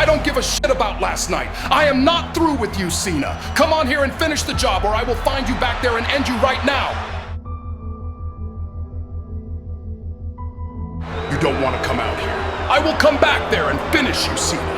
I don't give a shit about last night. I am not through with you, Cena. Come on here and finish the job, or I will find you back there and end you right now. You don't want to come out here. I will come back there and finish you, Cena.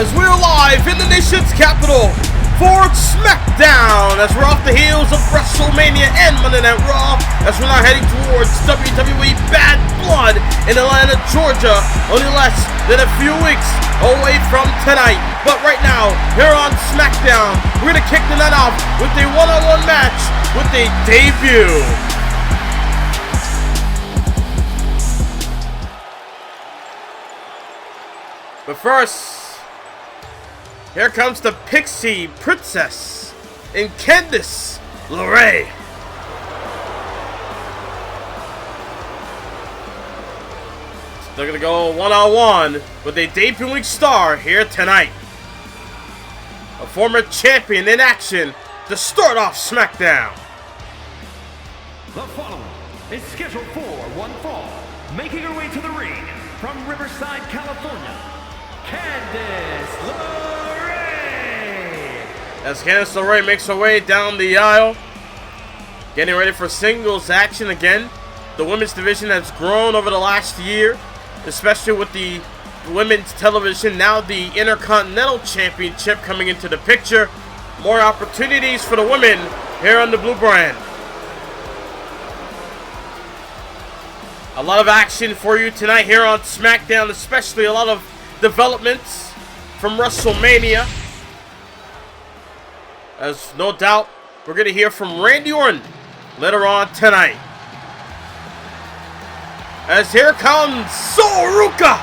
As we're live in the nation's capital for SmackDown, as we're off the heels of WrestleMania and Monday Night Raw, as we're now heading towards WWE Bad Blood in Atlanta, Georgia, only less than a few weeks away from tonight. But right now, here on SmackDown, we're going to kick the night off with a one-on-one match with a debut. But first, here comes the Pixie Princess in Candice LeRae. They're going to go one-on-one with a debuting star here tonight. A former champion in action to start off SmackDown. The following is scheduled for one fall, making her way to the ring from Riverside, California, Candice LeRae. As Candice LeRae makes her way down the aisle, getting ready for singles action again. The women's division has grown over the last year, especially with the women's television, now the Intercontinental Championship coming into the picture. More opportunities for the women here on the Blue brand. A lot of action for you tonight here on SmackDown, especially a lot of developments from WrestleMania. As no doubt, we're going to hear from Randy Orton later on tonight. As here comes Ruka,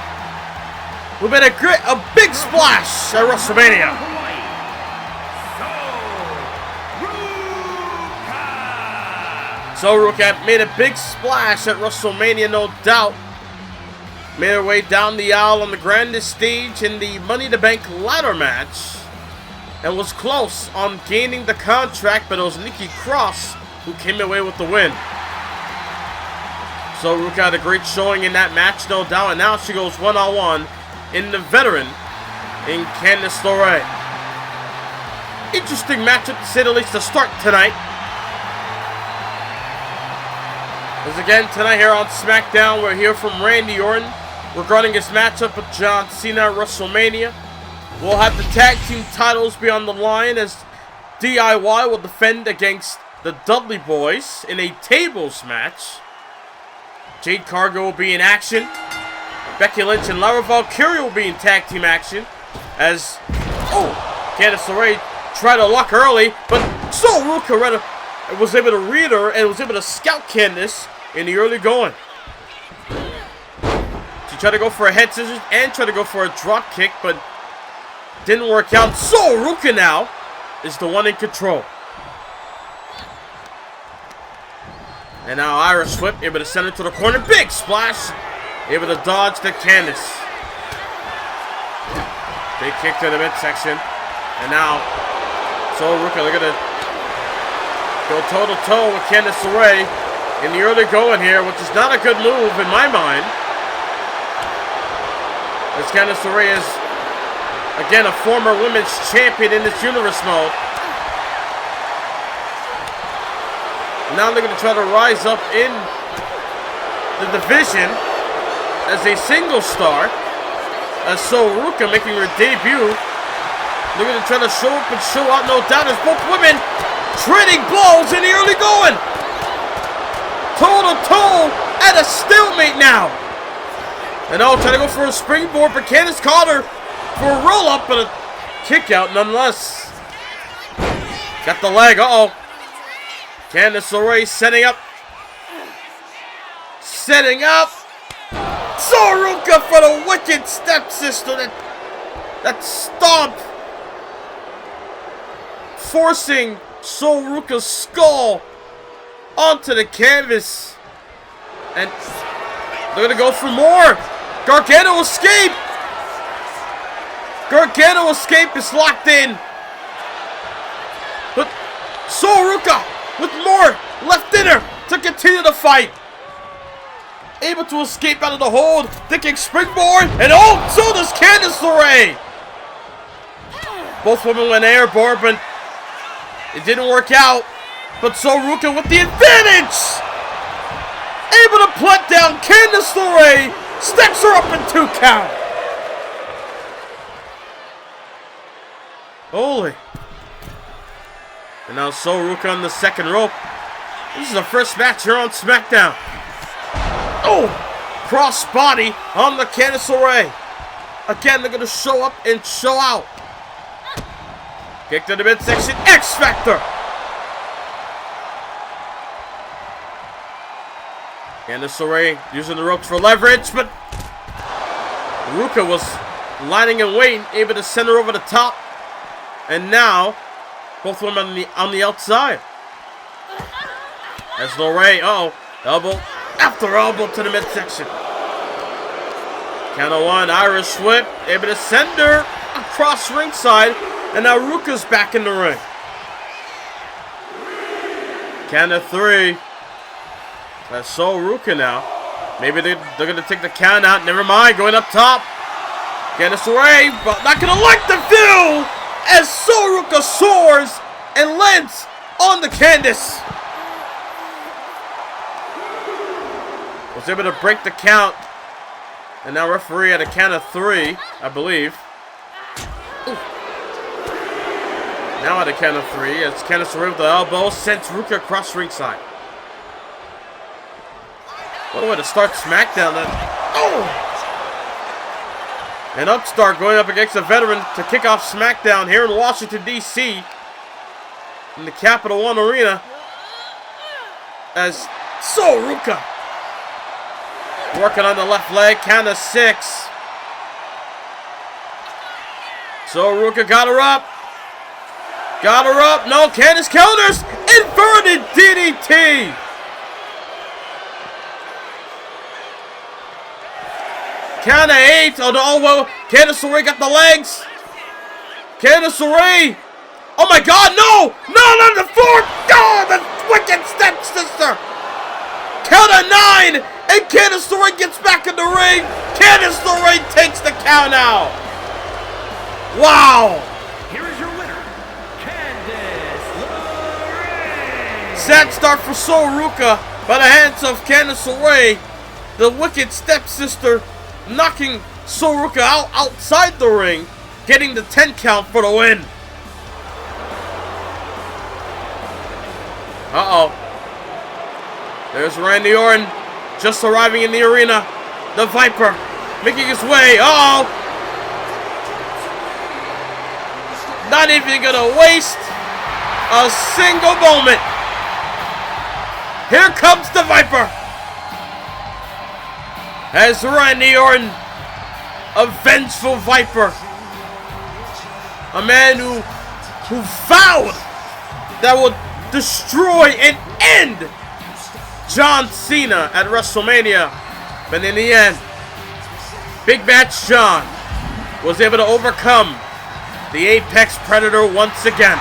who made a big splash at WrestleMania. Ruka made a big splash at WrestleMania, no doubt. Made her way down the aisle on the grandest stage in the Money in the Bank ladder match. And was close on gaining the contract, but it was Nikki Cross who came away with the win. Ruka had a great showing in that match, no doubt, and now she goes one-on-one in the veteran in Candice LeRae. Interesting matchup to say the least to start tonight. As again, tonight here on SmackDown, we'll hear from Randy Orton regarding his matchup with John Cena at WrestleMania. We'll have the tag team titles be on the line as DIY will defend against the Dudley Boyz in a tables match. Jade Cargill will be in action. Becky Lynch and Valkyria will be in tag team action. As, Candice LeRae tried to lock early, but Ruka was able to read her and was able to scout Candice in the early going. She tried to go for a head scissors and tried to go for a drop kick, but didn't work out. Ruka now is the one in control. And now Irish whip, able to send it to the corner. Big splash. Able to dodge the Candice. Big kick to the midsection. And now, Ruka, they're going to go toe-to-toe with Candice LeRae in the early going here, which is not a good move in my mind. As Candice LeRae is, again, a former women's champion in this universe mode. Now they're going to try to rise up in the division. as a single star. As Ruka making her debut. Looking to try to show up and show out, no doubt, as both women trading blows in the early going. Toe to toe at a stalemate now. And trying to go for a springboard, but Candice caught her for a roll up, but a kick out nonetheless. Got the leg, Candice LeRae setting up. Setting up. Ruka for the wicked stepsister. That stomp. Forcing Ruka's skull onto the canvas. And they're going to go for more. Gargano escape. Gargano escape is locked in. But Ruka with more left in her to continue the fight. Able to escape out of the hold. Thinking springboard. And so does Candice LeRae. Both women went airborne, but it didn't work out. But Ruka with the advantage. Able to plant down Candice LeRae. Steps her up in 2 count. Holy. And now Ruka on the second rope. This is the first match here on SmackDown. Cross body on the Candice LeRae. Again, they're going to show up and show out. Kick to the midsection. X Factor. Candice LeRae using the ropes for leverage, but Ruka was lining in wait, able to send her over the top. And now, both women on the outside. As LeRae, elbow after elbow to the midsection. Count of 1, Irish whip, able to send her across ringside. And now Ruka's back in the ring. Count of 3. That's Ruka now. Maybe they're going to take the count out. Never mind, going up top. Candice LeRae, but not going to like the view as Ruka soars and lands on the Candice. Was able to break the count. And now referee at a count of 3, I believe. Now at a count of 3, as Candice LeRae with the elbow sends Ruka across ringside. What a way to start SmackDown then. An upstart going up against a veteran to kick off SmackDown here in Washington, D.C. in the Capital One Arena. As Ruka working on the left leg, count of 6. Ruka got her up. Got her up. No, Candice counters. Inverted DDT. Count of 8. Candice LeRae got the legs. Candice LeRae. Oh my God, no! No, not the 4. Oh, the wicked stepsister. Count of 9. And Candice LeRae gets back in the ring. Candice LeRae takes the count out. Wow. Here is your winner, Candice LeRae. Sad start for Ruka by the hands of Candice LeRae. The wicked stepsister knocking Ruka out outside the ring, getting the 10 count for the win. There's Randy Orton just arriving in the arena. The Viper making his way. Not even gonna waste a single moment. Here comes the Viper. As Randy Orton, a vengeful Viper. A man who vowed that would destroy and end John Cena at WrestleMania. But in the end, Big Match John was able to overcome the Apex Predator once again.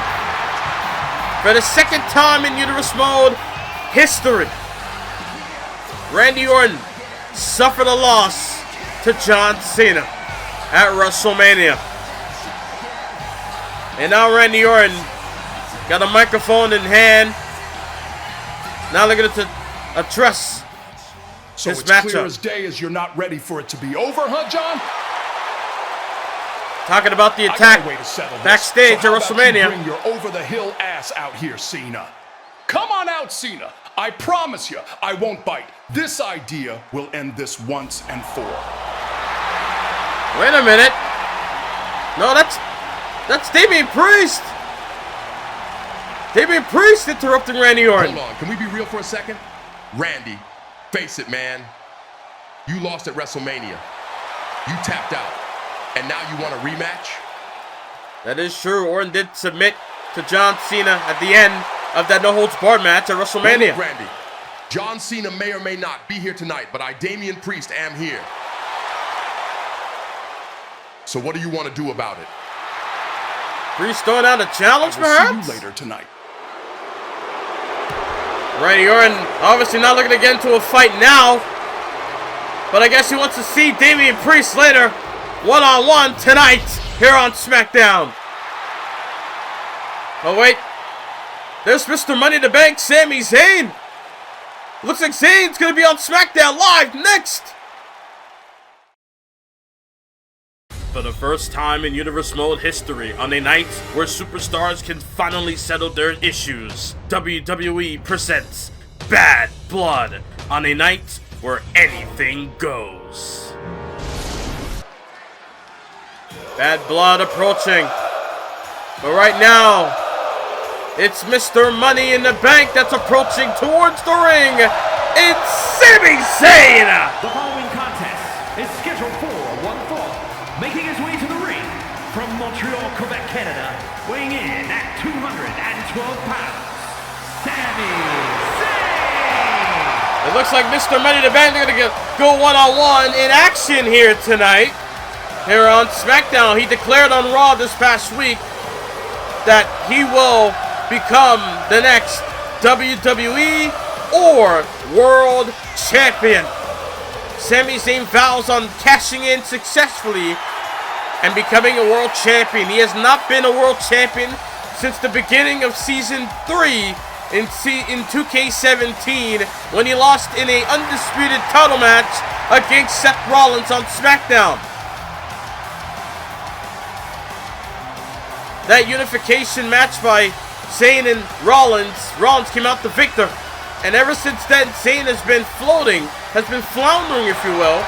For the second time in Uterus Mode history, Randy Orton suffered a loss to John Cena at WrestleMania. And now Randy Orton got a microphone in hand. Now they're going to address So this it's clear matchup. as day as you're not ready for it to be over, huh, John? Talking about the I attack got a way to settle this. backstage So at how about you WrestleMania. bring your over-the-hill ass out here, Cena. Come on out, Cena. I promise you, I won't bite. This idea will end this once and for all. Wait a minute. No, that's Damian Priest. Damian Priest interrupting Randy Orton. Hold on, can we be real for a second? Randy, face it, man. You lost at WrestleMania. You tapped out. And now you want a rematch? That is true. Orton did submit to John Cena at the end of that no-holds-barred match at WrestleMania. Look, Randy, John Cena may or may not be here tonight, but I, Damian Priest, am here. So what do you want to do about it? Priest throwing out a challenge, I will perhaps? see you later tonight. Randy Orton obviously not looking to get into a fight now, but I guess he wants to see Damian Priest later, one-on-one tonight here on SmackDown. Oh wait, there's Mr. Money in the Bank, Sami Zayn. Looks like Zayn's gonna be on SmackDown Live next. For the first time in Universe Mode history, on a night where superstars can finally settle their issues, WWE presents Bad Blood on a night where anything goes. Bad Blood approaching, but right now, it's Mr. Money in the Bank that's approaching towards the ring. It's Sami Zayn! The following contest is scheduled for one fall. Making his way to the ring from Montreal, Quebec, Canada, weighing in at 212 pounds, Sami Zayn! It looks like Mr. Money in the Bank are going to go one-on-one in action here tonight. Here on SmackDown, he declared on Raw this past week that he will become the next WWE or World Champion. Sami Zayn vows on cashing in successfully and becoming a World Champion. He has not been a World Champion since the beginning of Season 3 in 2K17 when he lost in an undisputed title match against Seth Rollins on SmackDown. That unification match by Zayn and Rollins came out the victor. And ever since then, Zayn has been floating, has been floundering, if you will.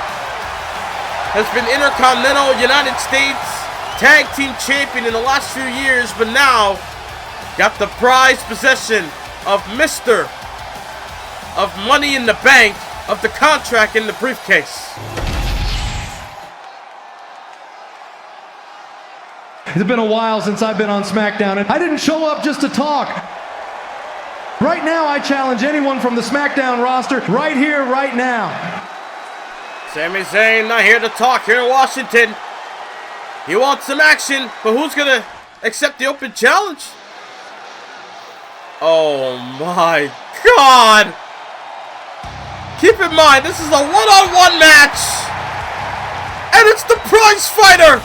Has been Intercontinental United States Tag Team Champion in the last few years, but now got the prized possession of Mr. of Money in the Bank, of the contract in the briefcase. It's been a while since I've been on SmackDown, and I didn't show up just to talk. Right now, I challenge anyone from the SmackDown roster right here, right now. Sami Zayn not here to talk here in Washington. He wants some action, but who's gonna accept the open challenge? Oh my God! Keep in mind, this is a one-on-one match, and it's the prize fighter,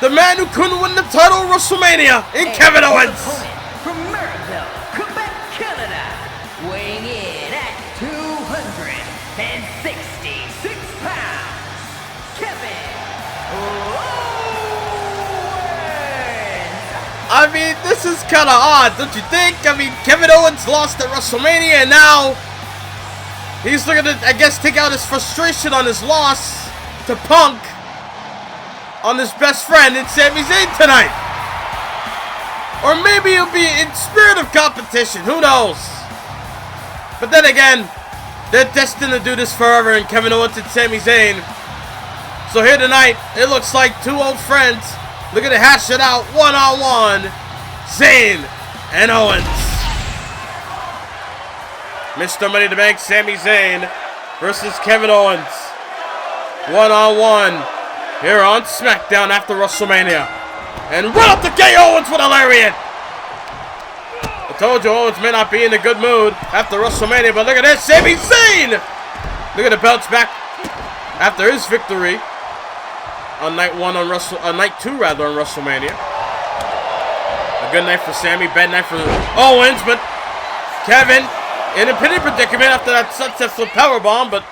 the man who couldn't win the title at WrestleMania, in Kevin Owens. From Merivale, Quebec, Canada, weighing in at 266 pounds, Kevin Owens! I mean, this is kind of odd, don't you think? I mean, Kevin Owens lost at WrestleMania, and now he's looking to, I guess, take out his frustration on his loss to Punk on his best friend in Sami Zayn tonight. Or maybe it'll be in spirit of competition, who knows? But then again, they're destined to do this forever in Kevin Owens and Sami Zayn. So here tonight, it looks like two old friends looking to hash it out one-on-one. Zayn and Owens. Mr. Money in the Bank, Sami Zayn versus Kevin Owens. One-on-one here on SmackDown after WrestleMania. And right up the gate, Owens with a lariat. I told you Owens may not be in a good mood after WrestleMania, but look at this, Sami Zayn! Look at the belts back after his victory on night night 2 rather on WrestleMania. A good night for Sami, bad night for Owens, but Kevin in a pity predicament after that sunset flip powerbomb, but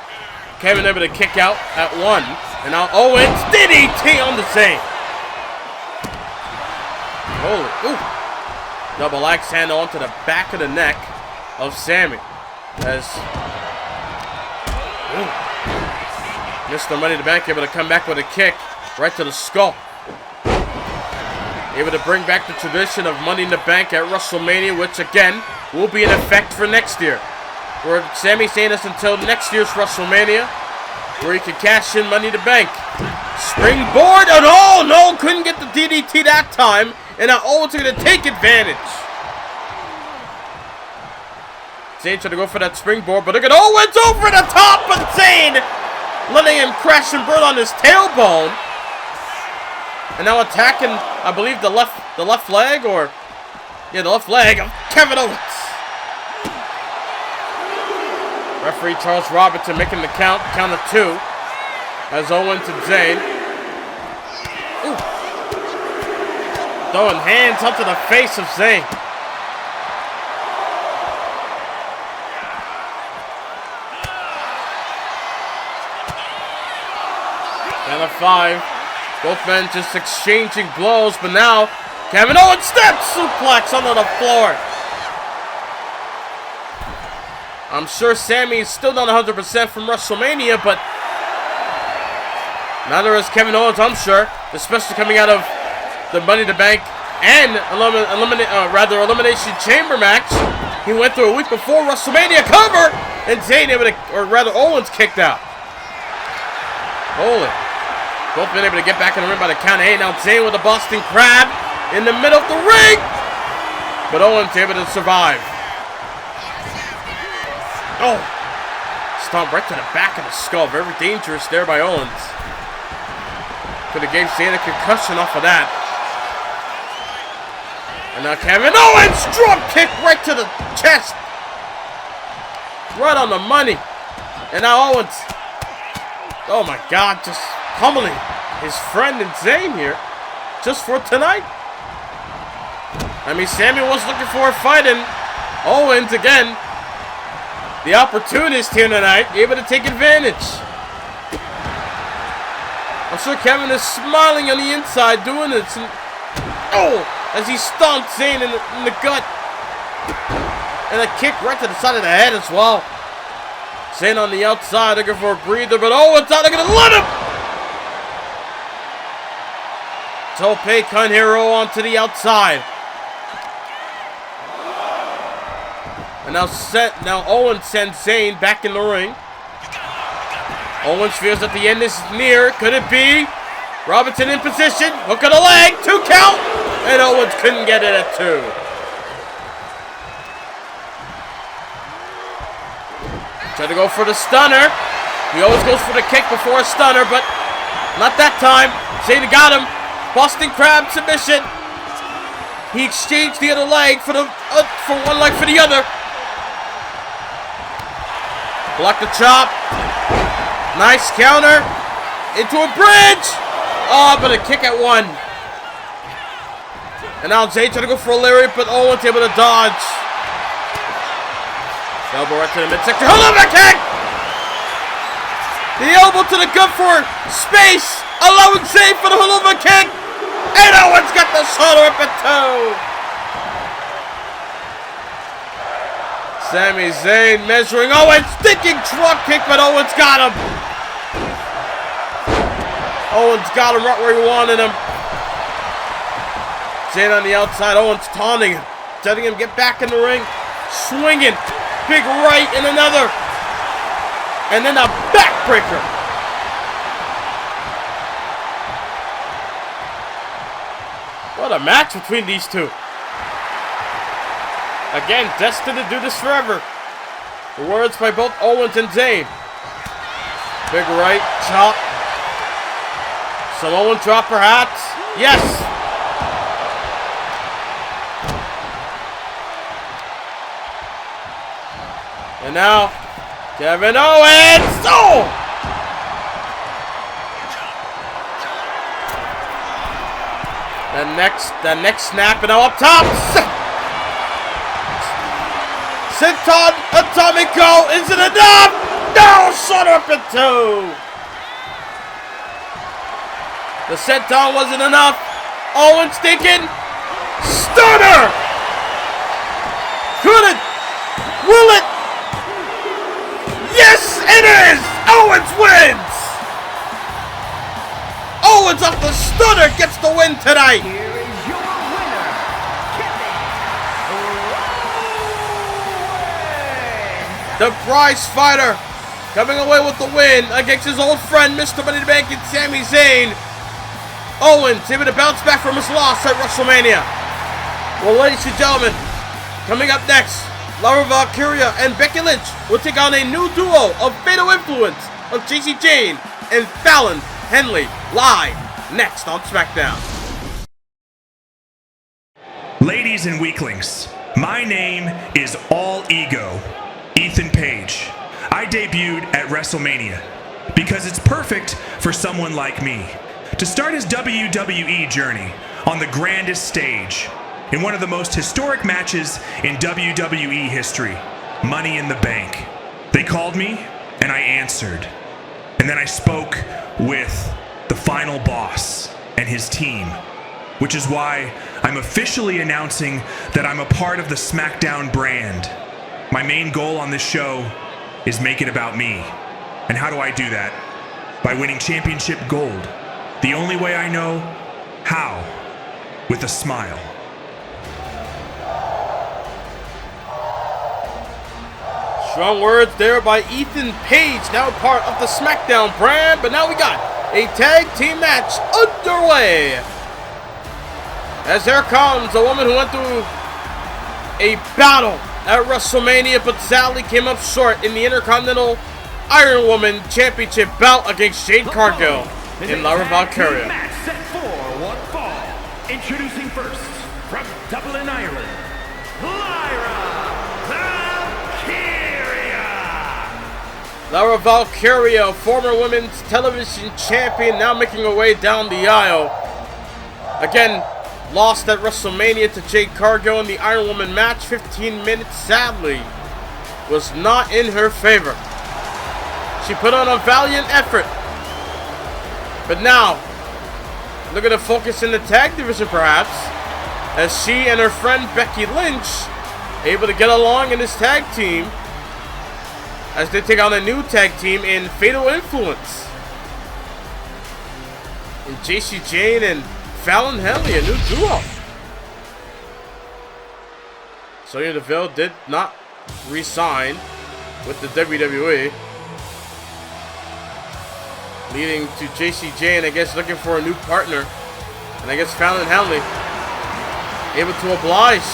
Kevin able to kick out at 1. And now Owens, DDT on the Zayn. Holy, ooh. Double axe handle onto the back of the neck of Sami. As Mr. Money in the Bank able to come back with a kick right to the skull. Able to bring back the tradition of Money in the Bank at WrestleMania, which again will be in effect for next year. Where Sami's saying this until next year's WrestleMania, where he can cash in Money in the Bank. Springboard, and oh no, couldn't get the DDT that time, and now Owens are going to take advantage. Zayn trying to go for that springboard, but look at Owens over the top, but Zayn letting him crash and burn on his tailbone. And now attacking, I believe, the left leg, or yeah, the left leg of Kevin Owens. Referee Charles Robertson making the count of 2, as Owens and Zayn. Ooh. Throwing hands up to the face of Zayn. Count of 5. Both men just exchanging blows, but now Kevin Owens steps suplex onto the floor. I'm sure Sami is still not 100% from WrestleMania, but neither is Kevin Owens, I'm sure, especially coming out of the Money in the Bank and Elimination Chamber match. He went through a week before WrestleMania cover, and Zayn Owens kicked out. Holy. Both been able to get back in the ring by the count of 8. Now Zayn with a Boston Crab in the middle of the ring. But Owens able to survive. Oh. Stomp right to the back of the skull. Very dangerous there by Owens. Could have gave Zayn a concussion off of that. And now Kevin Owens, drop kick right to the chest. Right on the money. And now Owens. Oh my God, just pummeling his friend and Zayn here just for tonight. I mean, Sami was looking for a fight, and Owens again, the opportunist here tonight, able to take advantage. I'm sure Kevin is smiling on the inside doing this. And, as he stomped Zayn in the gut. And a kick right to the side of the head as well. Zayn on the outside looking for a breather, but Owens not going to let him. Tope Con Hero onto the outside. And now Owens sends Zayn back in the ring. Owens feels that the end is near. Could it be? Robinson in position. Hook of the leg. 2 count. And Owens couldn't get it at 2. Tried to go for the stunner. He always goes for the kick before a stunner, but not that time. Zayn got him. Boston Crab submission. He exchanged the other leg for one leg for the other. Block the chop. Nice counter. Into a bridge. Oh, but a kick at 1. And now Zayn trying to go for a lariat, but Owens able to dodge. Elbow right to the midsection. Helluva Kick! The elbow to the gut for space. Allowing Zayn for the Helluva Kick. And Owens got the shoulder up at 2. Sami Zayn measuring Owens. Sticking drop kick, but Owens got him. Owens got him right where he wanted him. Zayn on the outside. Owens taunting him. Letting him get back in the ring. Swinging. Big right and another. And then a backbreaker. What a match between these two. Again, destined to do this forever. The words by both Owens and Zayn. Big right, chop. Samoan drop perhaps. Yes. And now, Kevin Owens. Oh! The next snap, and now up top. Senton Atomic Go. Is it enough? No, shut up in two. The senton wasn't enough. Owens thinking, stunner. Could it? Will it? Yes, it is. Owens wins. Owens off the stunner gets the win tonight. Here is your winner, Owens. The prize fighter coming away with the win against his old friend, Mr. Money in the Bank and Sami Zayn. Owens able to bounce back from his loss at WrestleMania. Well, ladies and gentlemen, coming up next, Lyra Valkyria and Becky Lynch will take on a new duo of Fatal Influence of Jade and Fallon Henley live next on SmackDown. Ladies and weaklings, my name is All Ego, Ethan Page. I debuted at WrestleMania because it's perfect for someone like me to start his WWE journey on the grandest stage in one of the most historic matches in WWE history, Money in the Bank. They called me and I answered. And then I spoke with the final boss and his team, which is why I'm officially announcing that I'm a part of the SmackDown brand. My main goal on this show is make it about me. And how do I do that? By winning championship gold. The only way I know how, with a smile. Strong words there by Ethan Page, now part of the SmackDown brand. But now we got a tag team match underway. As there comes a woman who went through a battle at WrestleMania, but sadly came up short in the Intercontinental Iron Woman Championship bout against Jade Cargill in Lyra Valkyria. Match set for one fall. Introducing first, from Dublin, Ireland, Lyra Valkyria. Lyra Valkyria, former women's television champion, now making her way down the aisle. Again, lost at WrestleMania to Jade Cargill in the Iron Woman match. 15 minutes, sadly, was not in her favor. She put on a valiant effort. But now, looking to focus in the tag division perhaps, as she and her friend Becky Lynch able to get along in this tag team as they take on a new tag team in Fatal Influence. And Jade and Fallon Henley, a new duo. Sonya Deville did not re-sign with the WWE, leading to Jade, I guess, looking for a new partner. And I guess Fallon Henley able to oblige.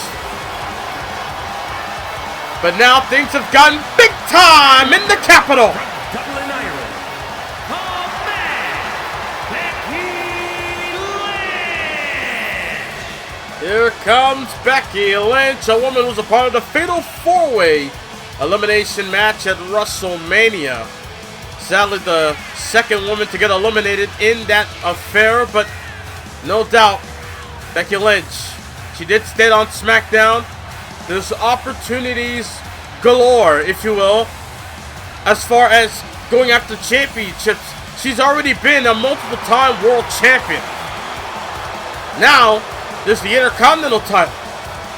But now things have gotten big time in the capital. Dublin, Ireland, oh man, Becky Lynch. Here comes Becky Lynch, a woman who was a part of the Fatal 4-Way elimination match at WrestleMania. Sadly, the second woman to get eliminated in that affair, but no doubt, Becky Lynch, she did stay on SmackDown. There's opportunities galore, if you will, as far as going after championships. She's already been a multiple-time world champion. Now, there's the Intercontinental title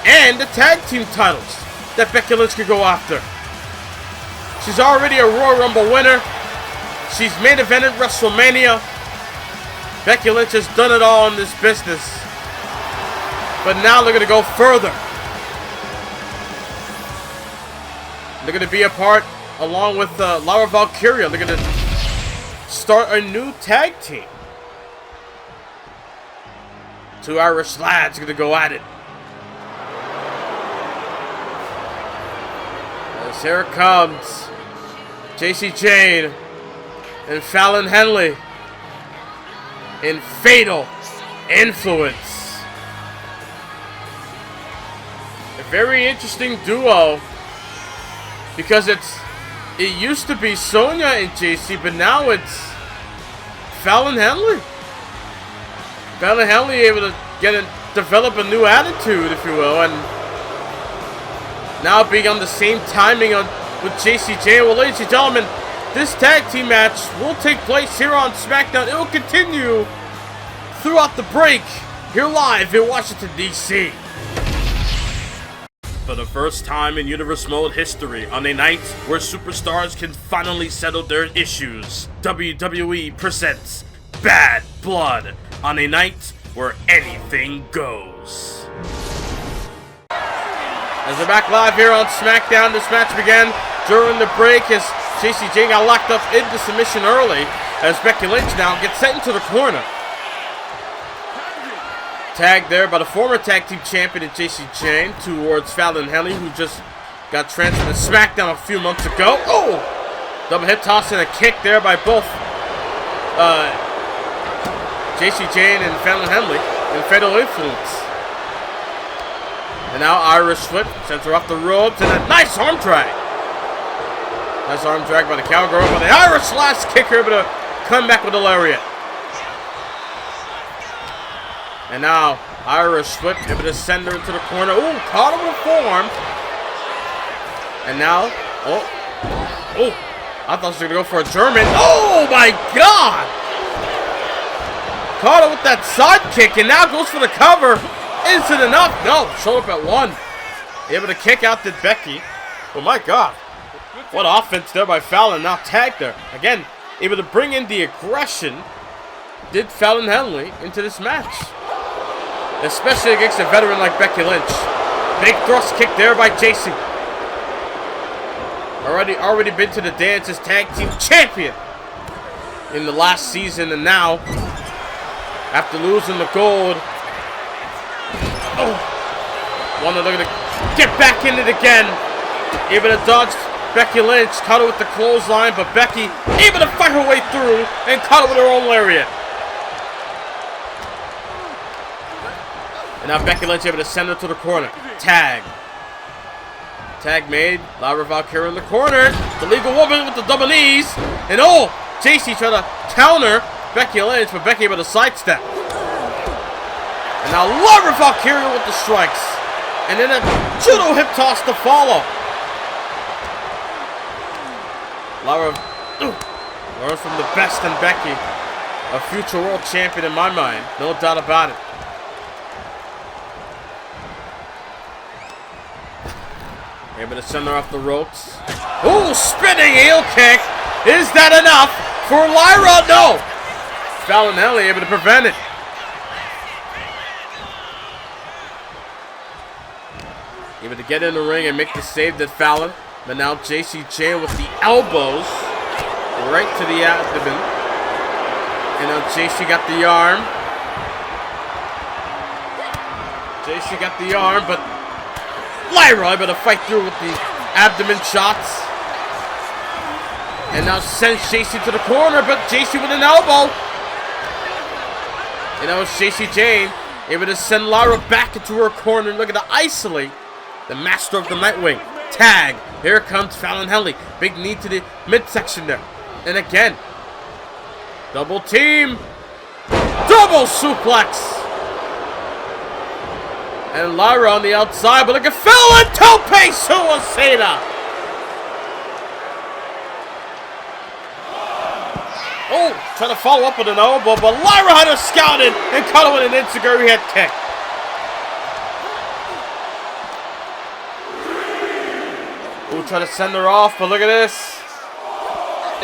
and the tag team titles that Becky Lynch could go after. She's already a Royal Rumble winner. She's main evented WrestleMania. Becky Lynch has done it all in this business. But now they're going to go further. They're going to be a part, along with Lyra Valkyria. They're going to start a new tag team. Two Irish lads are going to go at it. As here comes Jade and Fallon Henley in Fatal Influence. A very interesting duo, because it used to be Sonya and JC, but now it's Fallon Henley. Fallon Henley able to develop a new attitude, if you will, and now being on the same timing with JCJ. Well, ladies and gentlemen, this tag team match will take place here on SmackDown. It will continue throughout the break here live in Washington, D.C. For the first time in Universe Mode history, on a night where superstars can finally settle their issues, WWE presents Bad Blood on a night where anything goes. As we're back live here on SmackDown, this match began during the break as JCJ got locked up into submission early as Becky Lynch now gets sent into the corner. Tagged there by the former tag team champion in JCJ towards Fallon Henley, who just got transferred to SmackDown a few months ago. Oh! Double hip toss and a kick there by both JCJ and Fallon Henley in Fatal Influence. And now Irish Whip sends her off the ropes and a nice arm drag. Nice arm drag by the Cowgirl, but the Irish Slash kicker able to come back with a lariat. And now Irish Whip able to send her into the corner. Ooh, caught her with a forearm. And now, oh, I thought she was gonna go for a German. Oh my God! Caught her with that side kick and now goes for the cover. Is it enough? No, showed up at one. Able to kick out to Becky. Oh my God. What offense there by Fallon. Now tagged there. Again, able to bring in the aggression. Did Fallon Henley into this match. Especially against a veteran like Becky Lynch. Big thrust kick there by JC. Already been to the dance as tag team champion in the last season, and now after losing the gold, wanted to get back in it again. Able to dodge Becky Lynch, caught her with the clothesline, but Becky able to fight her way through and caught her with her own lariat. And now Becky Lynch able to send her to the corner. Tag made. Lyra Valkyria in the corner. The legal woman with the double knees. And oh, JC trying to counter Becky Lynch, but Becky able to sidestep. And now Lyra Valkyria with the strikes. And then a judo hip toss to follow. Lyra learns from the best in Becky. A future world champion in my mind. No doubt about it. Able to send her off the ropes. Ooh, spinning heel kick. Is that enough for Lyra? No. Fallon Henley able to prevent it. Able to get in the ring and make the save that Fallon. But now JCJ with the elbows right to the abdomen. And now JC got the arm. JC got the arm, but Lyra able to fight through with the abdomen shots. And now sends JC to the corner, but JC with an elbow. And now it's JCJ able to send Lyra back into her corner, looking to isolate the master of the Nightwing. Tag. Here comes Fallon Henley. Big knee to the midsection there. And again, double team. Double suplex. And Lyra on the outside, but look at Fallon. Tope Suicida. Oh, trying to follow up with an elbow, but Lyra had her scouted and caught her with an enziguri head kick. Ooh, trying to send her off, but look at this.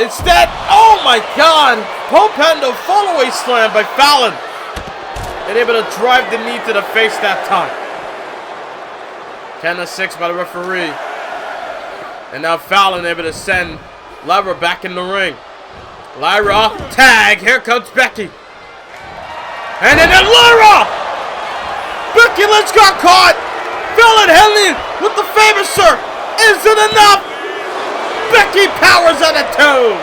Instead, oh my God, Popendo follow-away slam by Fallon. And able to drive the knee to the face that time. 10-6 by the referee. And now Fallon able to send Lyra back in the ring. Lyra, tag, here comes Becky. And then Lyra! Becky Lynch got caught! Fallon Henley with the famouser! Isn't enough! Becky powers on a toe!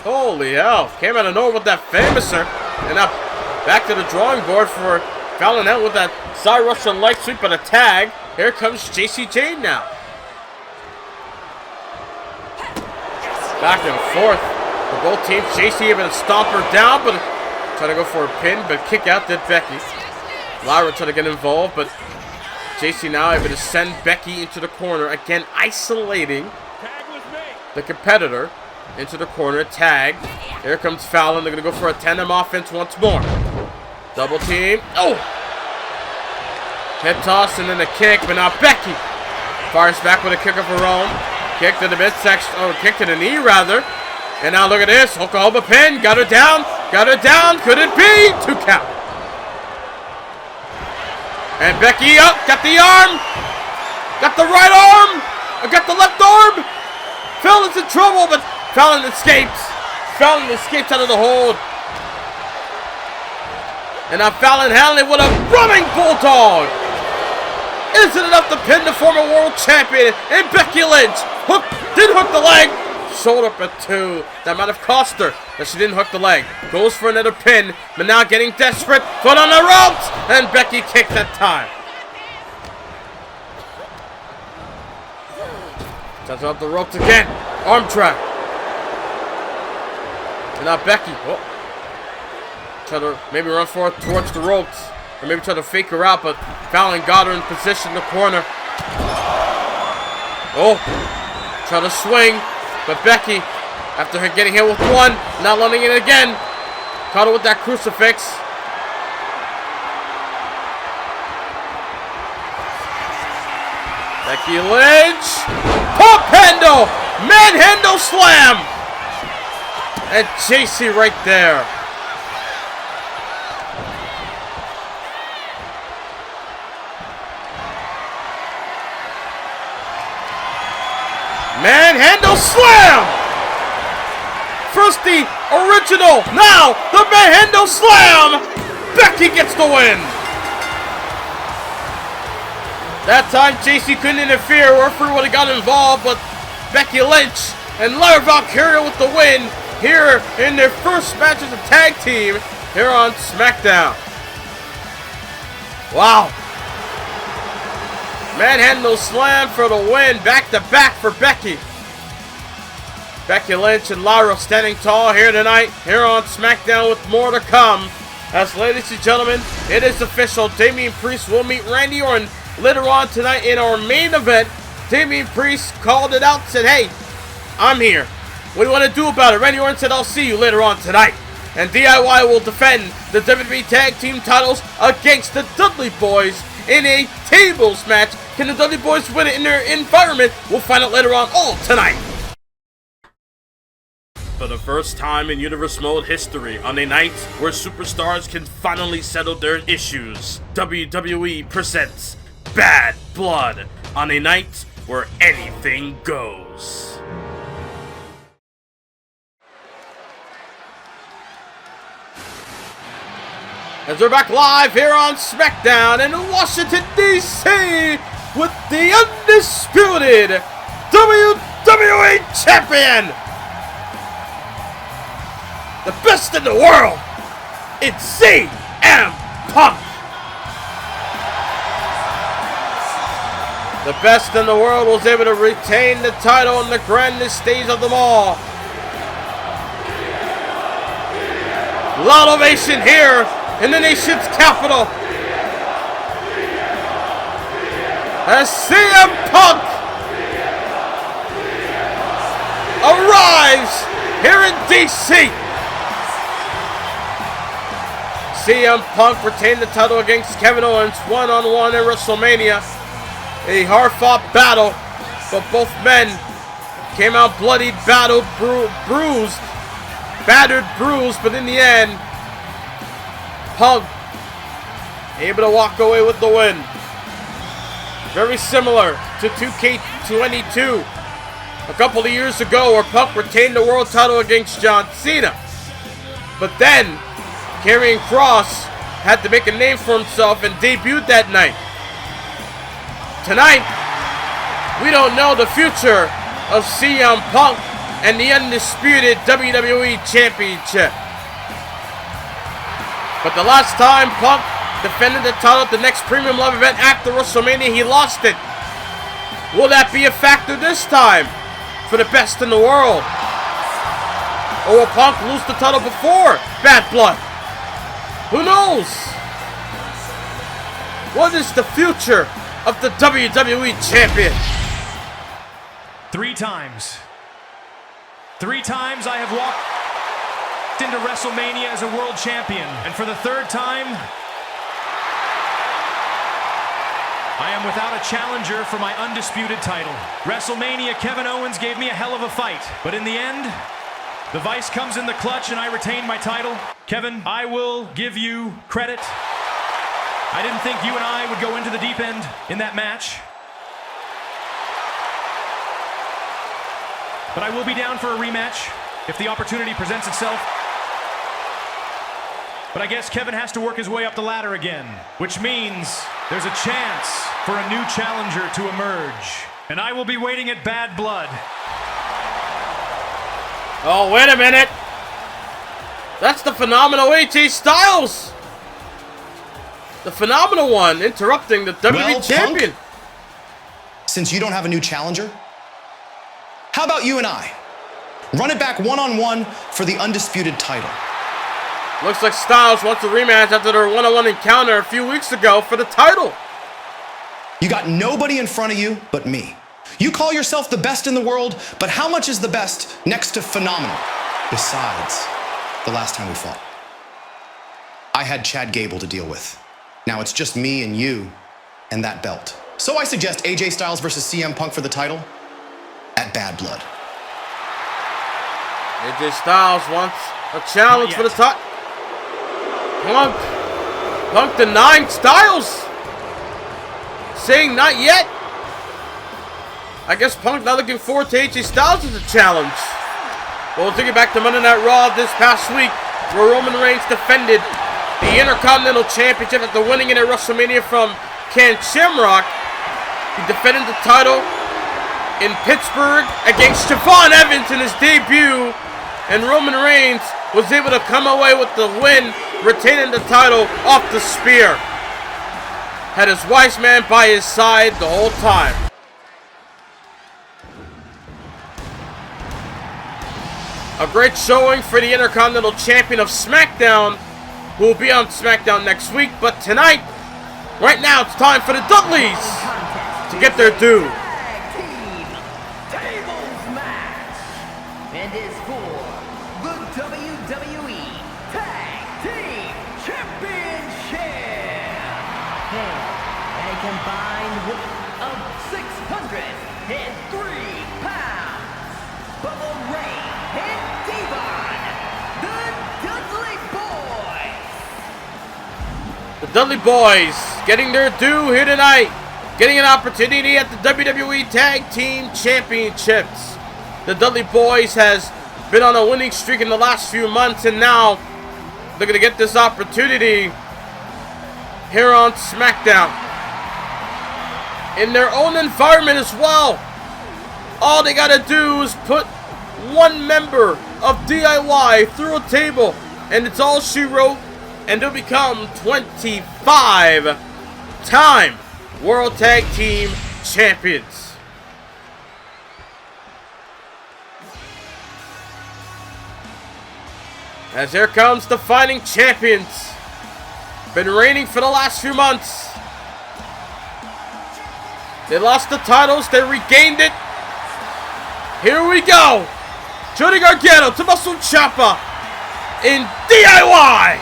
Holy hell, came out of nowhere with that famouser. And now back to the drawing board for Fallon Henley with that side Russian leg sweep and a tag. Here comes JCJ now. Back and forth for both teams. JC able to stomp her down, but Trying to go for a pin, but kick out did Becky. Lyra trying to get involved, but JC now able to send Becky into the corner. Again, isolating the competitor into the corner. Tag. Here comes Fallon. They're going to go for a tandem offense once more. Double team. Oh! Head toss and then a kick, but now Becky fires back with a kick of her own. Kick to the midsection. Oh, kick to the knee, rather. And now look at this. Oklahoma pin. Got her down. Got her down. Could it be? 2 count. And Becky up. Got the arm. Got the right arm. Got the left arm. Fallon's in trouble, but Fallon escapes. Fallon escapes out of the hold. And now Fallon handling with a running bulldog. Isn't enough to pin the former world champion. And Becky Lynch did hook the leg. Shoulder up at 2. That might have cost her that she didn't hook the leg. Goes for another pin, but now getting desperate. Foot on the ropes, and Becky kicked that time. Touch off the ropes again. Arm track. And now Becky. Oh. Try to maybe run forward towards the ropes, or maybe try to fake her out, but Fallon got her in position in the corner. Oh. Try to swing. But Becky, after her getting hit with one, not letting it again, caught her with that crucifix. Becky Lynch, pump handle, manhandle slam, and JC right there. Manhandle slam! First the original, now the manhandle slam! Becky gets the win! That time JC couldn't interfere, referee would have got involved, but Becky Lynch and Lyra Valkyria with the win here in their first match as a tag team here on SmackDown. Wow. Manhandle slam for the win, back to back for Becky. Becky Lynch and Lyra standing tall here tonight, here on SmackDown with more to come. As ladies and gentlemen, it is official. Damian Priest will meet Randy Orton later on tonight in our main event. Damian Priest called it out, said, hey, I'm here. What do you want to do about it? Randy Orton said, I'll see you later on tonight. And DIY will defend the WWE Tag Team titles against the Dudley Boyz in a tables match. Can the Dudley Boyz win it in their environment? We'll find out later on all tonight. For the first time in Universe Mode history, on a night where superstars can finally settle their issues, WWE presents Bad Blood on a night where anything goes. As we're back live here on SmackDown in Washington, D.C. with the undisputed WWE Champion, the best in the world, it's CM Punk. The best in the world was able to retain the title on the grandest stage of them all. Loud ovation here in the nation's capital as CM Punk arrives here in DC. CM Punk retained the title against Kevin Owens one-on-one at WrestleMania. A hard-fought battle, but both men came out bloodied, battered, bruised, but in the end, Punk able to walk away with the win. Very similar to 2K25 a couple of years ago where Punk retained the world title against John Cena. But then, Karrion Kross had to make a name for himself and debuted that night. Tonight, we don't know the future of CM Punk and the undisputed WWE Championship. But the last time Punk defended the title at the next Premium Live event after WrestleMania, he lost it. Will that be a factor this time for the best in the world? Or will Punk lose the title before Bad Blood? Who knows? What is the future of the WWE Champion? 3 times. 3 times I have walked into WrestleMania as a world champion. And for the 3rd time, I am without a challenger for my undisputed title. WrestleMania, Kevin Owens gave me a hell of a fight. But in the end, the vice comes in the clutch and I retain my title. Kevin, I will give you credit. I didn't think you and I would go into the deep end in that match. But I will be down for a rematch if the opportunity presents itself. But I guess Kevin has to work his way up the ladder again, which means there's a chance for a new challenger to emerge. And I will be waiting at Bad Blood. Oh, wait a minute. That's the phenomenal AJ Styles. The phenomenal one interrupting the WWE Champion. Punk, since you don't have a new challenger, how about you and I run it back one-on-one for the undisputed title? Looks like Styles wants a rematch after their one-on-one encounter a few weeks ago for the title. You got nobody in front of you but me. You call yourself the best in the world, but how much is the best next to phenomenal? Besides, the last time we fought, I had Chad Gable to deal with. Now it's just me and you and that belt. So I suggest AJ Styles versus CM Punk for the title at Bad Blood. AJ Styles wants a challenge for the title. Punk denying Styles, saying not yet. I guess Punk not looking forward to AJ Styles as a challenge. Well, we'll take it back to Monday Night Raw this past week, where Roman Reigns defended the Intercontinental Championship after winning it at WrestleMania from Ken Shamrock. He defended the title in Pittsburgh against Javon Evans in his debut, and Roman Reigns was able to come away with the win, retaining the title off the spear. Had his wise man by his side the whole time. A great showing for the Intercontinental Champion of SmackDown, who will be on SmackDown next week. But tonight, right now, it's time for the Dudleys to get their due. Tables match, and is for the WWE Tag Team Championship. And a combined weight of 603 pounds. Bubba Ray and Devon, the Dudley Boyz. The Dudley Boyz getting their due here tonight, getting an opportunity at the WWE Tag Team Championships. The Dudley Boyz has been on a winning streak in the last few months, and now they're going to get this opportunity here on SmackDown. In their own environment as well. All they got to do is put one member of DIY through a table, and it's all she wrote, and they'll become 25-time World Tag Team Champions. As here comes the Fighting Champions. Been reigning for the last few months. They lost the titles, they regained it. Here we go. Johnny Gargano, Tommaso Ciampa in DIY.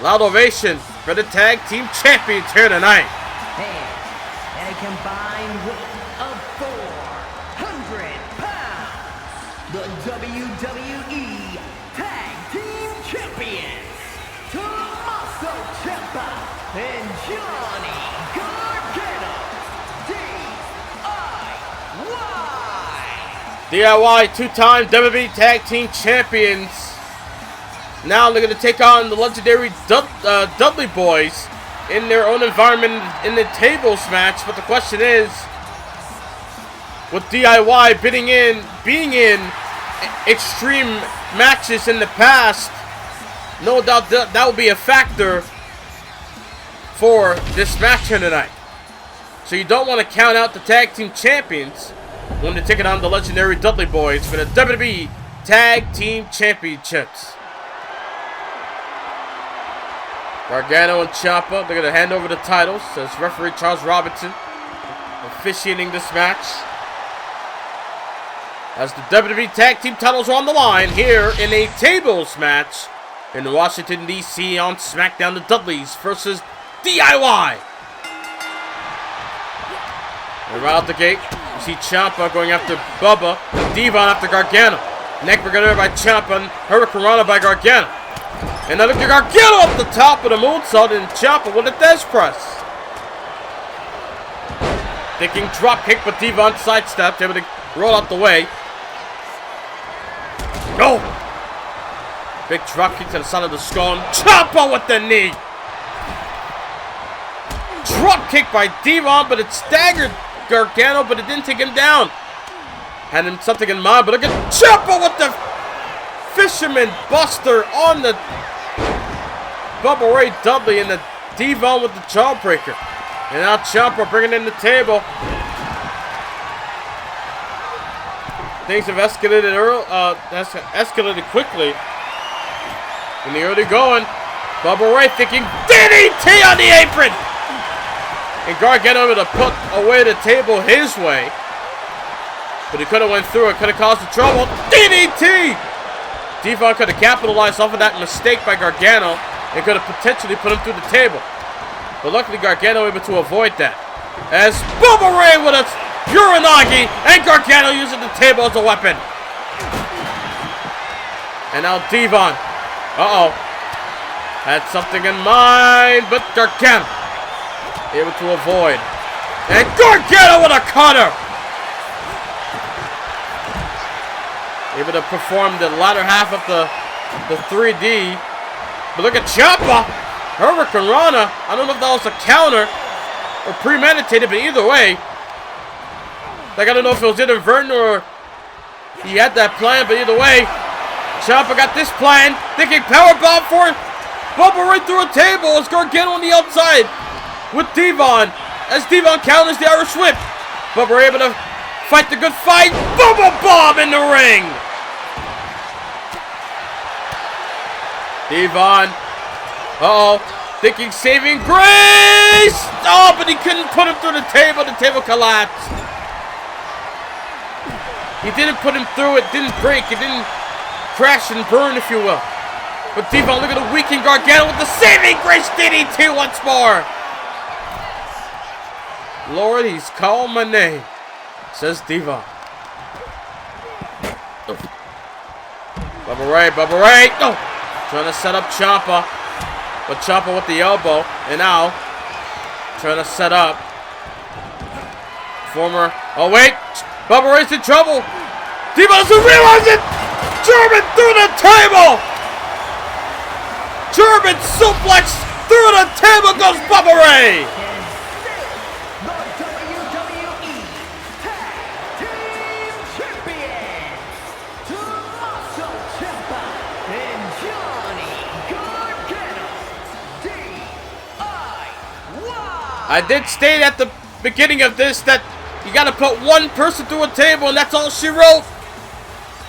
Loud ovation for the Tag Team Champions here tonight. And a combined weight of 400 pounds. The WWE Tag Team Champions, Tommaso Ciampa and Johnny Gargano. DIY two-time WWE Tag Team Champions. Now they're going to take on the legendary Dudley Boyz in their own environment in the tables match. But the question is, with DIY being in extreme matches in the past, no doubt that will be a factor for this match here tonight. So you don't want to count out the Tag Team Champions when they're taking on the legendary Dudley Boyz for the WWE Tag Team Championships. Gargano and Ciampa, they're going to hand over the titles. As referee Charles Robinson officiating this match. As the WWE Tag Team titles are on the line here in a tables match in Washington, D.C. on SmackDown, the Dudleys versus DIY. And right out the gate, you see Ciampa going after Bubba, Devon after Gargano. Neck breaker by Ciampa and Hurricanrana by Gargano. And now look at Gargano up the top of the moonsault and Ciampa with a death press. Thinking drop kick, but Devon sidestepped, able to roll out the way. No! Big drop kick to the side of the skull. Ciampa with the knee. Drop kick by Devon, but it staggered Gargano, but it didn't take him down. Had him something in mind, but look at Ciampa with the Fisherman Buster on the Bubba Ray Dudley and the Devon with the jawbreaker. And now Ciampa bringing in the table. Things have escalated escalated quickly. In the early going, Bubba Ray thinking DDT on the apron. And Gargano able to put away the table his way. But he could have went through it, could have caused the trouble. DDT! Devon could have capitalized off of that mistake by Gargano and could have potentially put him through the table. But luckily Gargano able to avoid that. As Bubba Ray with a Uranagi and Gargano using the table as a weapon. And now Devon. Had something in mind, but Gargano able to avoid. And Gargano with a cutter. Able to perform the latter half of the 3D. But look at Ciampa. Hurricanrana. I don't know if that was a counter or premeditated, but either way. Like, I don't know if it was inadvertent or he had that plan, but either way. Ciampa got this plan. Thinking powerbomb for Bubba right through a table as Gargano on the outside with Devon. As Devon counters the Irish whip. Bubba able to fight the good fight. Bubba bomb in the ring. Devon. Thinking saving grace. Oh, but he couldn't put him through the table. The table collapsed. He didn't put him through. It didn't break. It didn't crash and burn, if you will. But Devon, look at the weakened Gargano with the saving grace DDT once more. Lord, he's calling my name, says Devon. Bubba Ray. Oh, trying to set up Ciampa. But Ciampa with the elbow. And now, trying to set up. Oh, wait. Bubba Ray's in trouble. Devon doesn't realize it. German through the table. German suplex through the table goes Bubba Ray. I did state at the beginning of this that you got to put one person through a table, and that's all she wrote.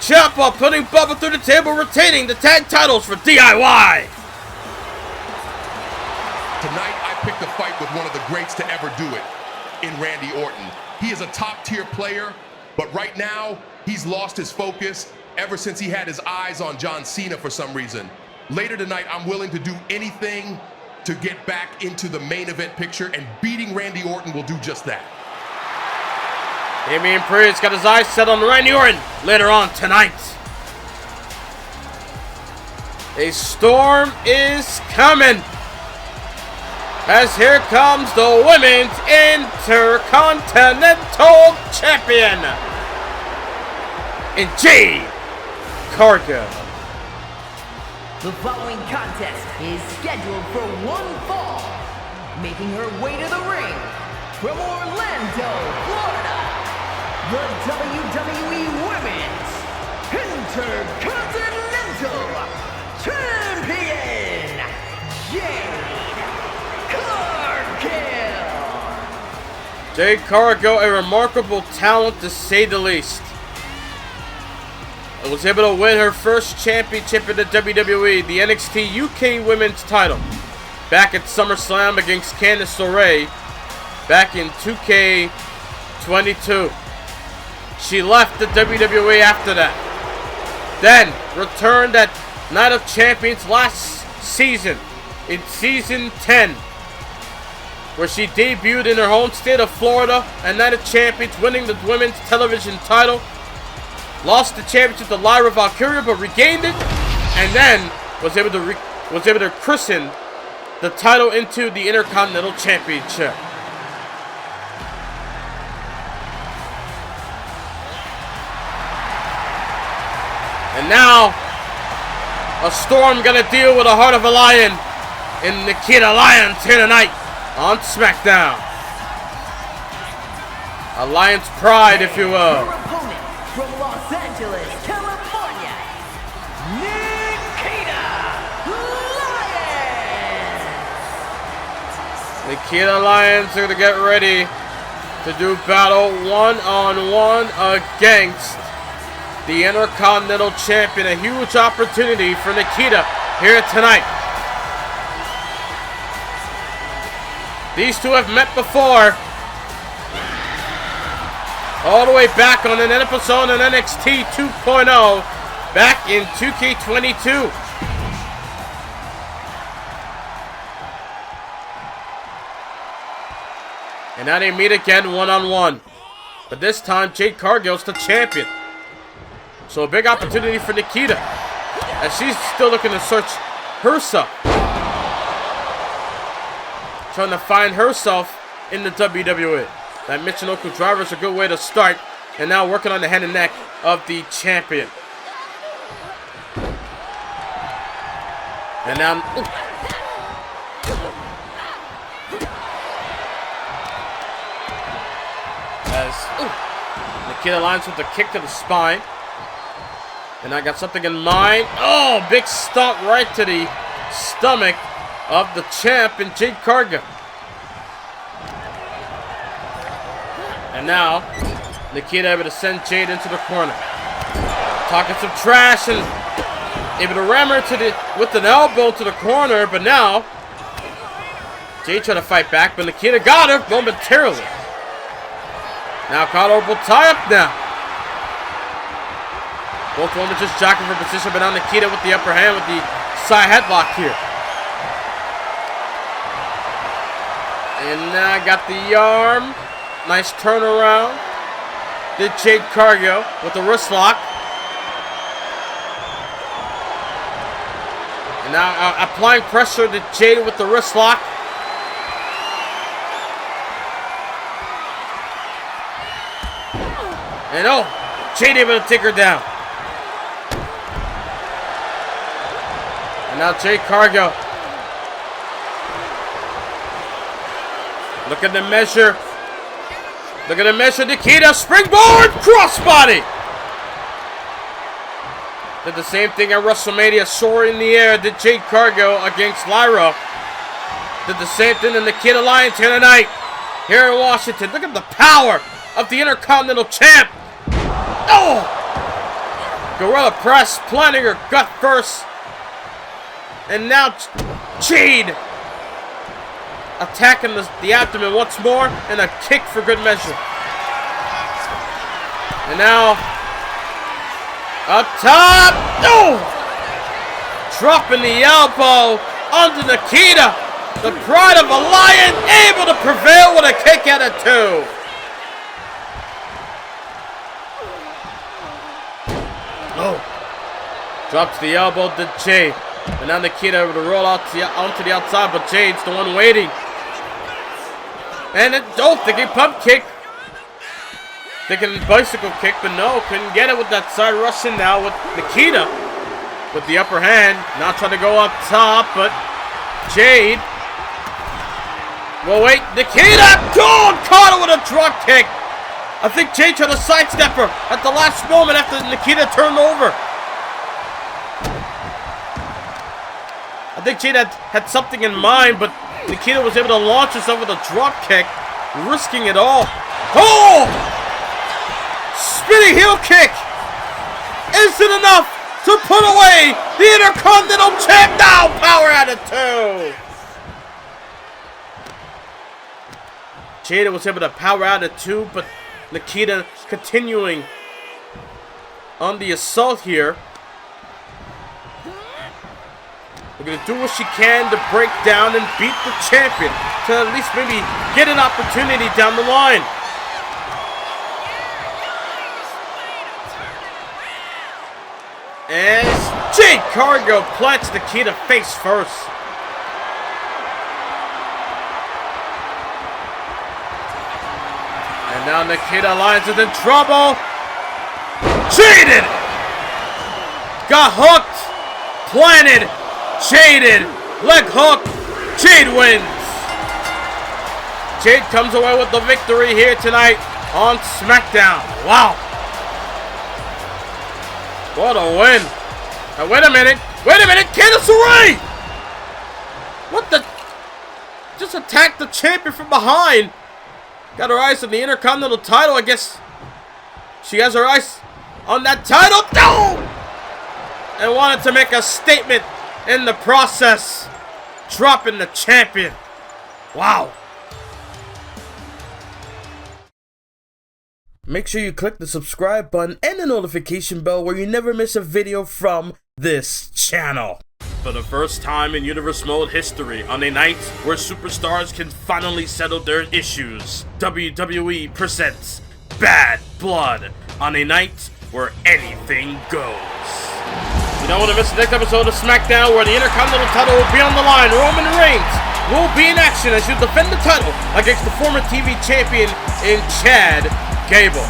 Ciampa putting Bubba through the table, retaining the tag titles for DIY. Tonight, I picked a fight with one of the greats to ever do it, in Randy Orton. He is a top-tier player, but right now, he's lost his focus ever since he had his eyes on John Cena for some reason. Later tonight, I'm willing to do anything to get back into the main event picture, and beating Randy Orton will do just that. Damian Priest got his eyes set on Randy Orton later on tonight. A storm is coming. As here comes the Women's Intercontinental Champion in Jade Cargill. The following contest is scheduled for one fall. Making her way to the ring from Orlando, Florida, the WWE Women's Intercontinental Champion, Jade Cargill. Jade Cargill, a remarkable talent to say the least. was able to win her first championship in the WWE, the NXT UK Women's title, back at SummerSlam against Candice LeRae back in 2K22. She left the WWE after that. Then returned at Night of Champions last season, in Season 10, where she debuted in her home state of Florida at Night of Champions, winning the Women's Television title. Lost the championship to Lyra Valkyria, but regained it, and then was able to christen the title into the Intercontinental Championship. And now, a Storm gonna deal with the heart of a lion in Nikkita Lyons here tonight on SmackDown. A Lion's pride, if you will. Her opponent from Los Angeles, California, Nikkita Lyons. Nikkita Lyons are gonna get ready to do battle one-on-one against the Intercontinental Champion. A huge opportunity for Nikkita here tonight. These two have met before. All the way back on an episode on NXT 2.0 back in 2K22. And now they meet again one-on-one. But this time, Jade Cargill's the champion. So a big opportunity for Nikkita, as she's still looking to search herself. Trying to find herself in the WWE. That Michinoku driver is a good way to start. And now working on the head and neck of the champion. And now... Nikkita Lyons with a kick to the spine. And I got something in mind. Oh, big stomp right to the stomach of the champ in Jade Cargill. And now, Nikkita able to send Jade into the corner. Talking some trash and able to ram her with an elbow to the corner. But now, Jade trying to fight back, but Nikkita got her momentarily. Now, collarbone tie up now. Both women just jockeying for position, but now Nikkita with the upper hand with the side headlock here. And now got the arm. Nice turnaround. Did Jade Cargill with the wrist lock. And now applying pressure to Jade with the wrist lock. And oh, Jade able to take her down. And now Jade Cargill. Look at the measure. Look at the measure. Nikkita springboard crossbody. Did the same thing at WrestleMania. Soar in the air. Did Jade Cargill against Lyra. Did the same thing to Nikkita Lyons here tonight. Here in Washington. Look at the power of the Intercontinental Champ. Oh! Gorilla press. Planting her gut first. And now Jade attacking the abdomen once more, and a kick for good measure. And now up top, oh! Dropping the elbow under Nikkita. The pride of a lion able to prevail with a kick out of two. Oh! Drops the elbow to Jade. And now Nikkita able to roll out onto the outside, but Jade's the one waiting. And thinking pump kick. Thinking bicycle kick, but no, couldn't get it with that side Russian now with Nikkita with the upper hand. Now trying to go up top, but Jade. Well, wait, Nikkita! Oh, caught her with a drop kick. I think Jade tried to sidestep her at the last moment after Nikkita turned over. I think Jade had something in mind, but Nikkita was able to launch herself with a drop kick, risking it all. Oh! Spinning heel kick isn't enough to put away the Intercontinental Champ. Now power out of 2. Jade was able to power out of 2, but Nikkita continuing on the assault here. We're going to do what she can to break down and beat the champion to at least maybe get an opportunity down the line. As Jade Cargill plants Nikkita face first. And now Nikkita Lyons is in trouble. Jaded! Got hooked. Planted. Jaded. Leg hook. Jade wins. Jade comes away with the victory here tonight on SmackDown. Wow. What a win. Now wait a minute. Wait a minute. Candice LeRae! What the? Just attacked the champion from behind. Got her eyes on the Intercontinental title. I guess she has her eyes on that title. No! And wanted to make a statement in the process. Dropping the champion. Wow. Make sure you click the subscribe button and the notification bell where you never miss a video from this channel. For the first time in Universe Mode history, on a night where superstars can finally settle their issues, WWE presents Bad Blood on a night where anything goes. You don't want to miss the next episode of SmackDown where the Intercontinental title will be on the line. Roman Reigns will be in action as you defend the title against the former TV champion in Chad Gable.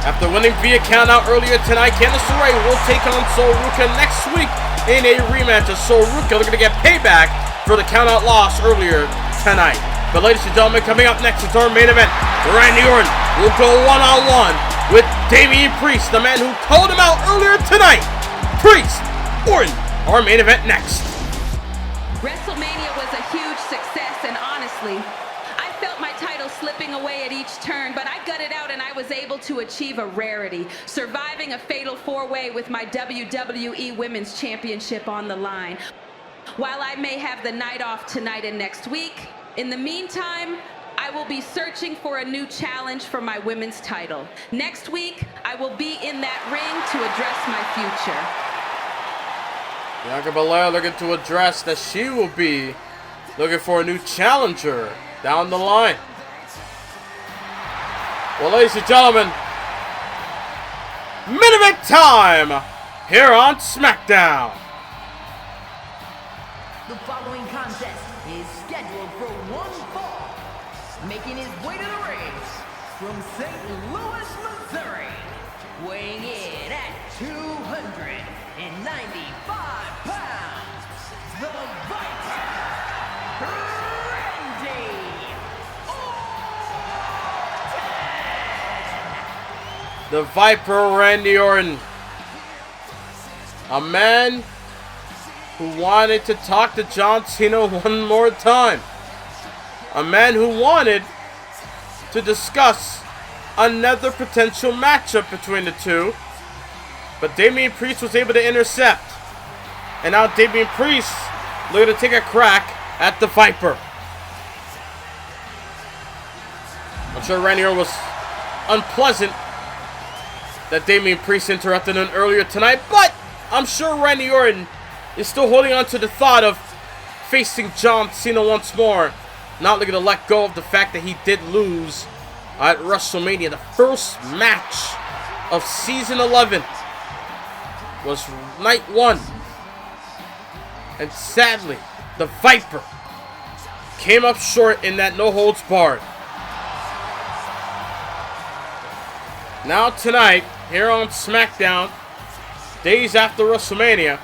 After winning via countout earlier tonight, Candice LeRae will take on Ruka next week in a rematch of Ruka. They're going to get payback for the countout loss earlier tonight. But ladies and gentlemen, coming up next is our main event. Randy Orton will go one-on-one with Damian Priest, the man who called him out earlier tonight. Priest, Orton, our main event next. WrestleMania was a huge success, and honestly, I felt my title slipping away at each turn, but I gutted out and I was able to achieve a rarity, surviving a fatal 4-way with my WWE Women's Championship on the line. While I may have the night off tonight and next week, in the meantime, I will be searching for a new challenge for my women's title. Next week, I will be in that ring to address my future. Bianca Belair looking to address that she will be looking for a new challenger down the line. Well, ladies and gentlemen, main event time here on SmackDown. The following contest is scheduled for one fall. Making his way to the ring from St. Louis, Missouri, weighing in at 295 pounds, the Viper, Randy Orton. The Viper, Randy Orton. A man who wanted to talk to John Cena one more time. A man who wanted to discuss another potential matchup between the two. But Damian Priest was able to intercept. And now Damian Priest looking to take a crack at the Viper. I'm sure Randy Orton was unpleasant that Damian Priest interrupted him earlier tonight. But I'm sure Randy Orton is still holding on to the thought of facing John Cena once more. Not looking to let go of the fact that he did lose at WrestleMania. The first match of Season 11 was Night 1. And sadly, the Viper came up short in that no holds barred. Now tonight, here on SmackDown, days after WrestleMania,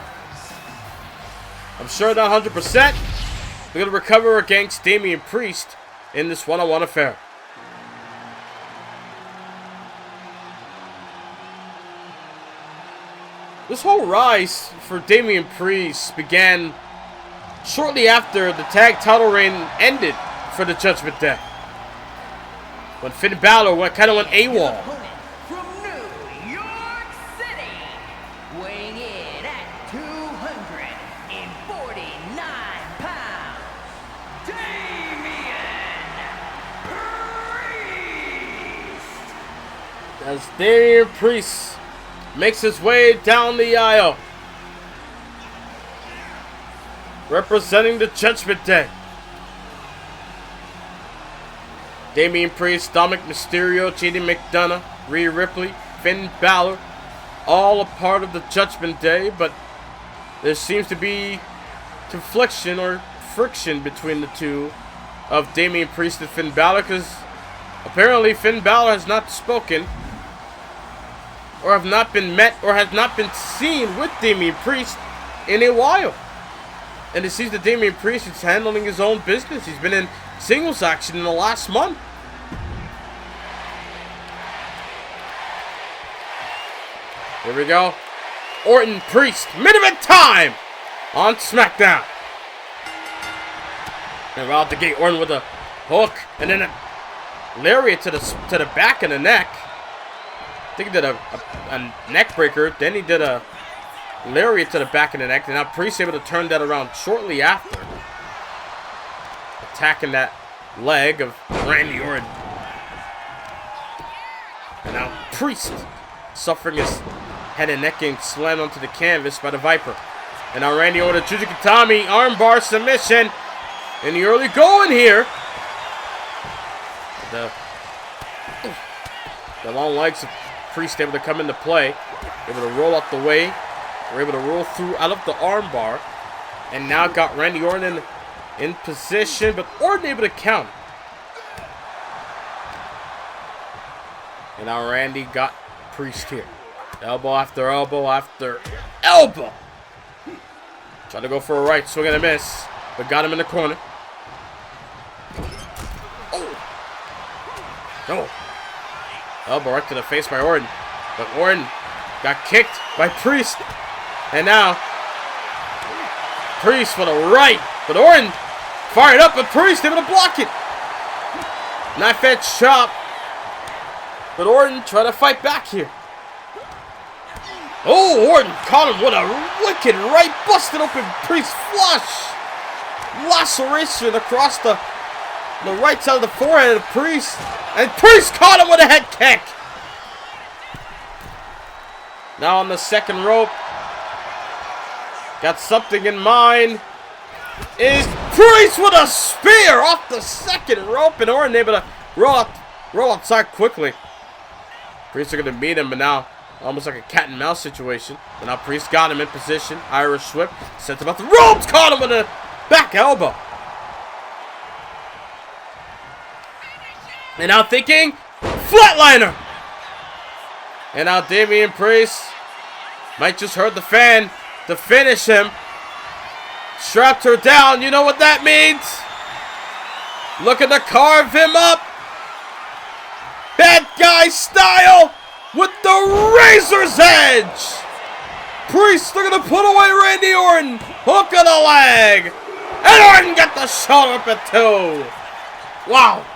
I'm sure not 100%. They're going to recover against Damian Priest in this one-on-one affair. This whole rise for Damian Priest began shortly after the tag title reign ended for the Judgment Day, when Finn Balor kind of went AWOL. From New York City, as Damian Priest makes his way down the aisle, representing the Judgment Day. Damian Priest, Dominic Mysterio, JD McDonough, Rhea Ripley, Finn Balor, all a part of the Judgment Day, but there seems to be confliction or friction between the two of Damian Priest and Finn Balor, because apparently Finn Balor has not spoken or have not been met or has not been seen with Damian Priest in a while. And it seems that Damian Priest is handling his own business. He's been in singles action in the last month. Here we go. Orton Priest, main event time on SmackDown. And right out the gate, Orton with a hook and then a lariat to the back of the neck. I think he did a neck breaker. Then he did a lariat to the back of the neck. And now Priest able to turn that around shortly after, attacking that leg of Randy Orton. And now Priest suffering his head and neck getting slammed onto the canvas by the Viper. And now Randy Orton, Jujikatami, armbar submission in the early going here. The long legs of Priest able to come into play, able to roll out the way. We're able to roll through out of the armbar, and now got Randy Orton in position, but Orton able to count. And now Randy got Priest here. Elbow after elbow after elbow. Tried to go for a right, swing and a miss, but got him in the corner. Oh. Elbow right to the face by Orton. But Orton got kicked by Priest. And now Priest for the right. But Orton fired up, but Priest able to block it. Knife edge chop. But Orton trying to fight back here. Oh, Orton caught him with a wicked right, busted open Priest flush. Laceration across the right side of the forehead of Priest. And Priest caught him with a head kick. Now on the second rope. Got something in mind. Is Priest with a spear off the second rope. And Orton able to roll outside quickly. Priest are going to meet him, but now almost like a cat and mouse situation. But now Priest got him in position. Irish whip. Sent him off the ropes. Caught him with a back elbow. And now thinking, flatliner. And now Damian Priest might just hurt the fan to finish him. Strapped her down. You know what that means? Looking to carve him up. Bad guy style with the razor's edge. Priest looking to put away Randy Orton. Hook of the leg. And Orton got the shoulder up at 2. Wow.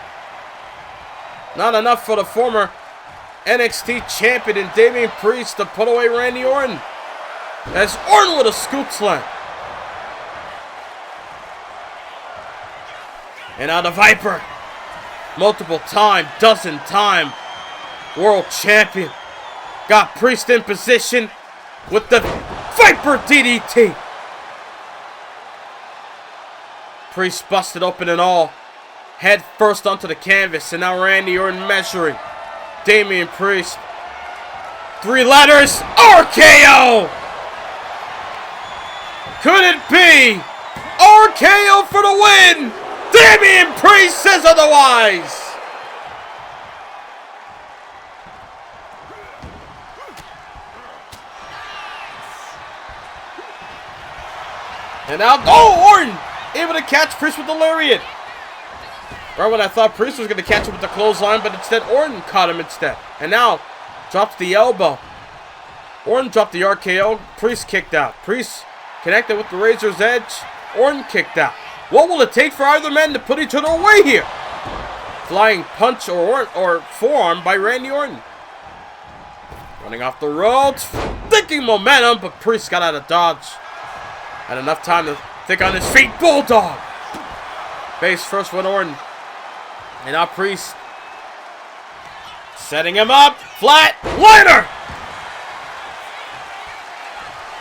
Not enough for the former NXT champion and Damian Priest to put away Randy Orton. As Orton with a scoop slam. And now the Viper. Multiple time, dozen time world champion. Got Priest in position with the Viper DDT. Priest busted open and all. Head first onto the canvas, and now Randy Orton measuring Damian Priest. 3 letters, RKO! Could it be RKO for the win? Damian Priest says otherwise! And now, Orton! Able to catch Priest with the lariat. Right when I thought Priest was going to catch him with the clothesline, but instead Orton caught him instead. And now, drops the elbow. Orton dropped the RKO. Priest kicked out. Priest connected with the razor's edge. Orton kicked out. What will it take for either man to put each other away here? Flying punch or forearm by Randy Orton. Running off the ropes. Thinking momentum, but Priest got out of dodge. Had enough time to think on his feet. Bulldog. Face first with Orton. And now Priest Setting him up. Flat liner.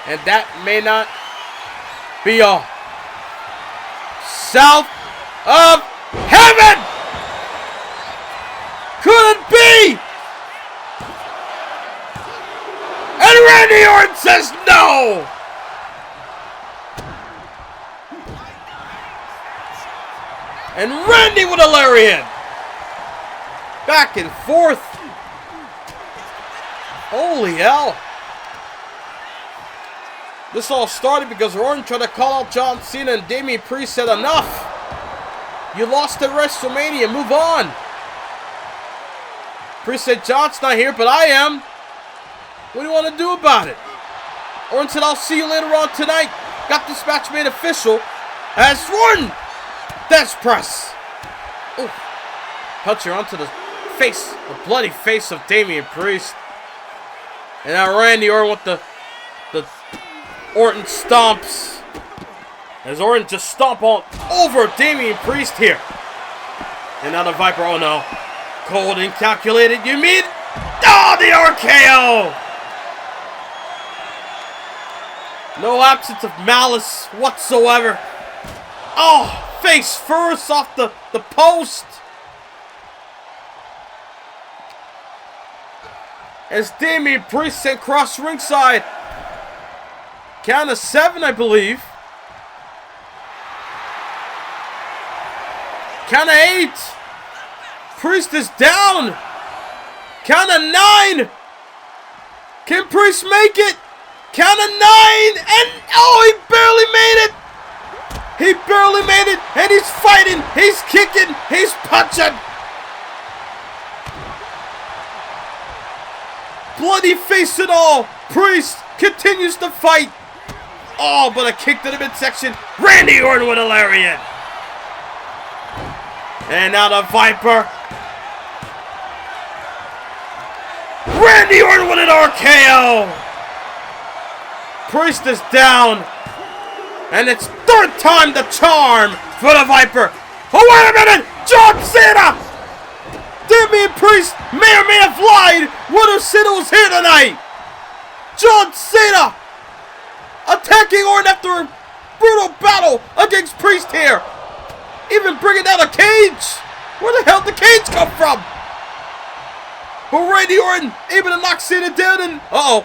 And that may not be all. South of heaven. Couldn't be. And Randy Orton says no. And Randy with a lariat. Back and forth. Holy hell. This all started because Orton tried to call out John Cena and Damian Priest said enough. You lost at WrestleMania. Move on. Priest said John's not here, but I am. What do you want to do about it? Orton said I'll see you later on tonight. Got this match made official as Orton. Death press. Oh. Puncher onto the face, the bloody face of Damian Priest. And now Randy Orton with the Orton stomps. As Orton just stomp all over Damian Priest here. And now the Viper, oh no. Cold and calculated, you mean? Oh, the RKO! No absence of malice whatsoever. Oh, face first off the post. As Damian Priest sent cross ringside. Count of 7, I believe. Count of 8. Priest is down. Count of 9. Can Priest make it? Count of 9. And oh, he barely made it. He barely made it. And he's fighting. He's kicking. He's punching. Bloody face and all. Priest continues to fight. Oh, but a kick to the midsection. Randy Orton with a lariat. And now the Viper. Randy Orton with an RKO. Priest is down. And it's third time the charm for the Viper. Oh, wait a minute. John Cena. Damian Priest may or may have lied. Whether Cena was here tonight. John Cena attacking Orton after a brutal battle against Priest here. Even bringing down a cage. Where the hell did the cage come from? But Randy Orton able to knock Cena down and... Uh-oh.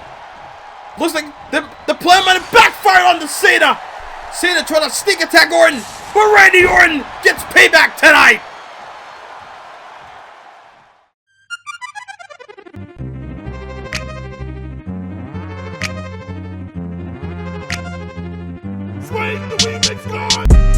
Looks like the plan might have backfired on the Cena. Cena trying to sneak attack Orton. But Randy Orton gets payback tonight. Swing the remix, God!